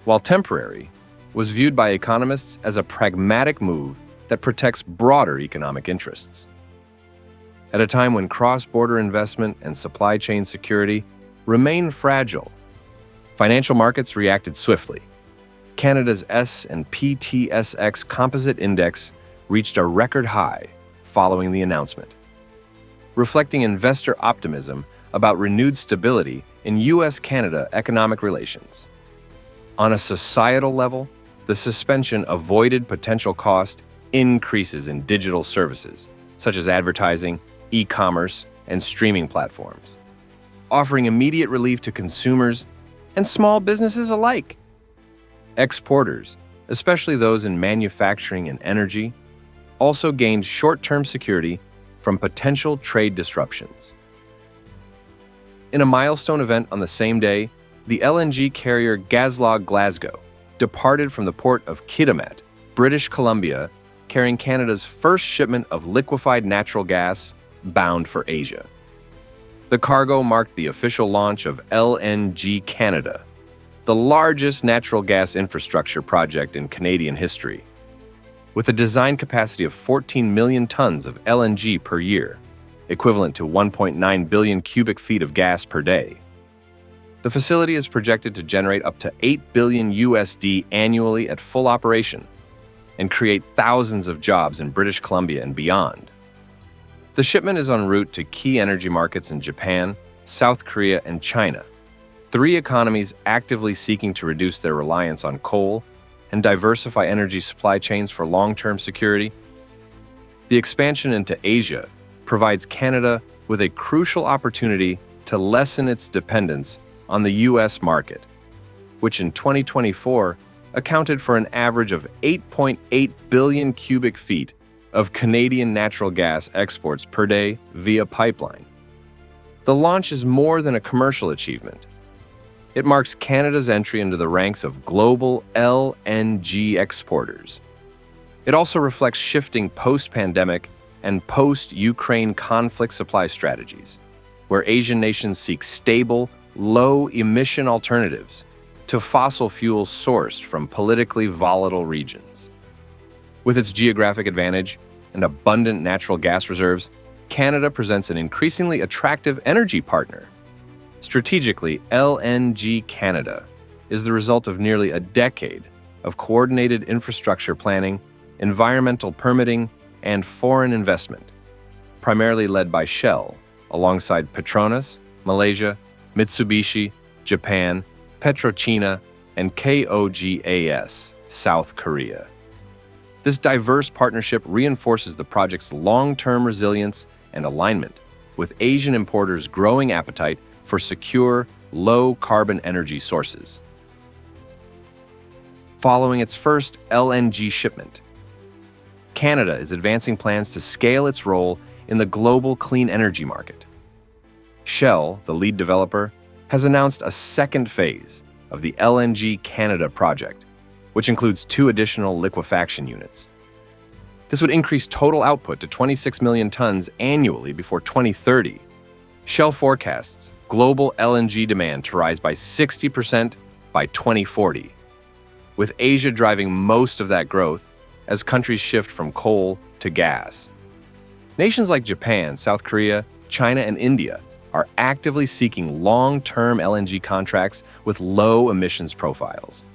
while temporary, was viewed by economists as a pragmatic move that protects broader economic interests. At a time when cross-border investment and supply chain security remain fragile, financial markets reacted swiftly. Canada's S&P TSX Composite Index reached a record high following the announcement, reflecting investor optimism about renewed stability in U.S.-Canada economic relations. On a societal level, the suspension avoided potential cost increases in digital services, such as advertising, e-commerce, and streaming platforms, offering immediate relief to consumers and small businesses alike. Exporters, especially those in manufacturing and energy, also gained short-term security from potential trade disruptions. In a milestone event on the same day, the LNG carrier Gazlog Glasgow departed from the port of Kitimat, British Columbia, carrying Canada's first shipment of liquefied natural gas bound for Asia. The cargo marked the official launch of LNG Canada, the largest natural gas infrastructure project in Canadian history, with a design capacity of 14 million tons of LNG per year, equivalent to 1.9 billion cubic feet of gas per day. The facility is projected to generate up to $8 billion USD annually at full operation and create thousands of jobs in British Columbia and beyond. The shipment is en route to key energy markets in Japan, South Korea, and China, three economies actively seeking to reduce their reliance on coal and diversify energy supply chains for long-term security. The expansion into Asia provides Canada with a crucial opportunity to lessen its dependence on the U.S. market, which in 2024 accounted for an average of 8.8 billion cubic feet of Canadian natural gas exports per day via pipeline. The launch is more than a commercial achievement. It marks Canada's entry into the ranks of global LNG exporters. It also reflects shifting post-pandemic and post-Ukraine conflict supply strategies, where Asian nations seek stable, low-emission alternatives to fossil fuels sourced from politically volatile regions. With its geographic advantage and abundant natural gas reserves, Canada presents an increasingly attractive energy partner. Strategically, LNG Canada is the result of nearly a decade of coordinated infrastructure planning, environmental permitting, and foreign investment, primarily led by Shell, alongside Petronas, Malaysia, Mitsubishi, Japan, PetroChina, and KOGAS, South Korea. This diverse partnership reinforces the project's long-term resilience and alignment with Asian importers' growing appetite for secure, low-carbon energy sources. Following its first LNG shipment, Canada is advancing plans to scale its role in the global clean energy market. Shell, the lead developer, has announced a second phase of the LNG Canada project, which includes 2 additional liquefaction units. This would increase total output to 26 million tons annually before 2030. Shell forecasts global LNG demand to rise by 60% by 2040, with Asia driving most of that growth as countries shift from coal to gas. Nations like Japan, South Korea, China, and India are actively seeking long-term LNG contracts with low emissions profiles,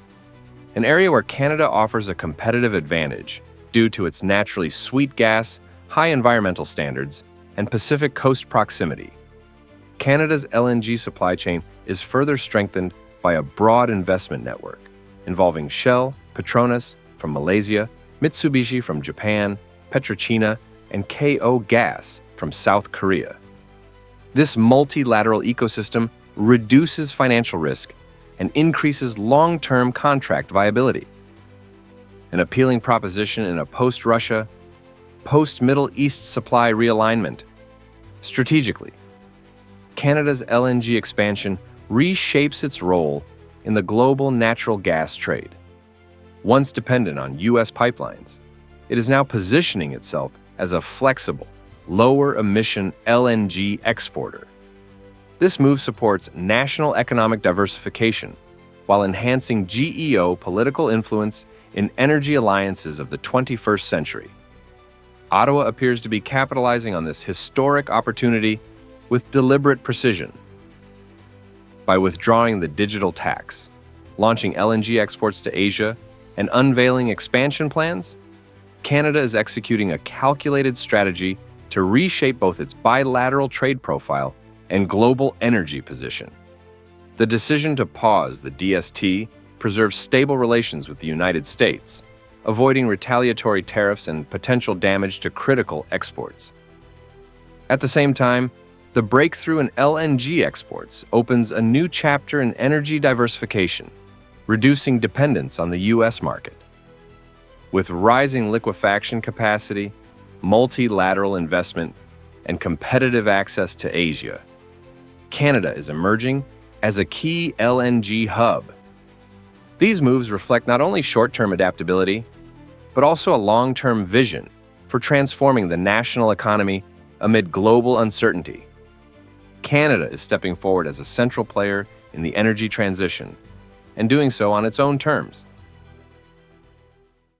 an area where Canada offers a competitive advantage due to its naturally sweet gas, high environmental standards, and Pacific coast proximity. Canada's LNG supply chain is further strengthened by a broad investment network involving Shell, Petronas, from Malaysia, Mitsubishi from Japan, PetroChina, and KO Gas from South Korea. This multilateral ecosystem reduces financial risk and increases long-term contract viability. An appealing proposition in a post-Russia, post-Middle East supply realignment. Strategically, Canada's LNG expansion reshapes its role in the global natural gas trade. Once dependent on U.S. pipelines, it is now positioning itself as a flexible, lower-emission LNG exporter. This move supports national economic diversification while enhancing GEO political influence in energy alliances of the 21st century. Ottawa appears to be capitalizing on this historic opportunity with deliberate precision. By withdrawing the digital tax, launching LNG exports to Asia, and unveiling expansion plans, Canada is executing a calculated strategy to reshape both its bilateral trade profile and global energy position. The decision to pause the DST preserves stable relations with the United States, avoiding retaliatory tariffs and potential damage to critical exports. At the same time, the breakthrough in LNG exports opens a new chapter in energy diversification, reducing dependence on the U.S. market. With rising liquefaction capacity, multilateral investment, and competitive access to Asia, Canada is emerging as a key LNG hub. These moves reflect not only short-term adaptability, but also a long-term vision for transforming the national economy amid global uncertainty. Canada is stepping forward as a central player in the energy transition, and doing so on its own terms.